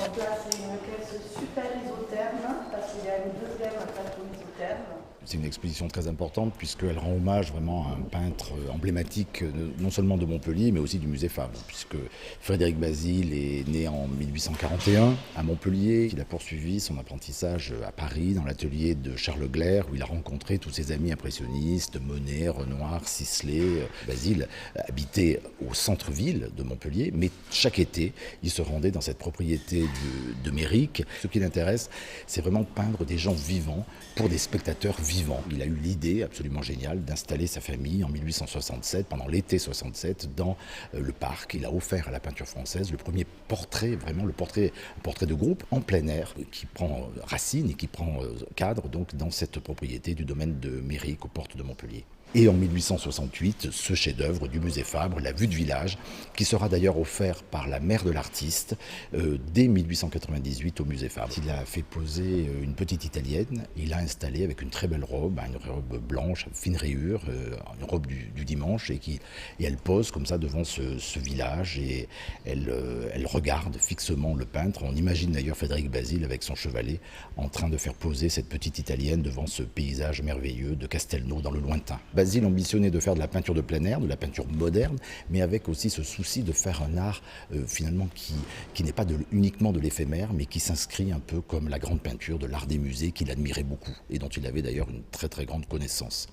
Donc là, c'est une caisse super isotherme, parce qu'il y a une deuxième plateau isotherme. C'est une exposition très importante puisqu'elle rend hommage vraiment à un peintre emblématique non seulement de Montpellier mais aussi du musée Fabre, puisque Frédéric Bazille est né en 1841 à Montpellier. Il a poursuivi son apprentissage à Paris dans l'atelier de Charles Gleyre où il a rencontré tous ses amis impressionnistes, Monet, Renoir, Sisley. Bazille habitait au centre-ville de Montpellier, mais chaque été il se rendait dans cette propriété de Méric. Ce qui l'intéresse, c'est vraiment peindre des gens vivants pour des spectateurs vivants. Il a eu l'idée absolument géniale d'installer sa famille en 1867, pendant l'été 67, dans le parc. Il a offert à la peinture française le premier portrait, vraiment un portrait de groupe en plein air, qui prend racine et qui prend cadre donc dans cette propriété du domaine de Méric aux portes de Montpellier. Et en 1868, ce chef-d'œuvre du musée Fabre, La Vue de Village, qui sera d'ailleurs offert par la mère de l'artiste dès 1898 au musée Fabre. Il a fait poser une petite italienne, il l'a installée avec une très belle robe, une robe blanche, fine rayure, une robe du dimanche, et elle pose comme ça devant ce village et elle regarde fixement le peintre. On imagine d'ailleurs Frédéric Bazille avec son chevalet en train de faire poser cette petite italienne devant ce paysage merveilleux de Castelnau dans le lointain. Bazille ambitionnait de faire de la peinture de plein air, de la peinture moderne, mais avec aussi ce souci de faire un art finalement qui n'est pas uniquement de l'éphémère, mais qui s'inscrit un peu comme la grande peinture de l'art des musées qu'il admirait beaucoup et dont il avait d'ailleurs une très très grande connaissance.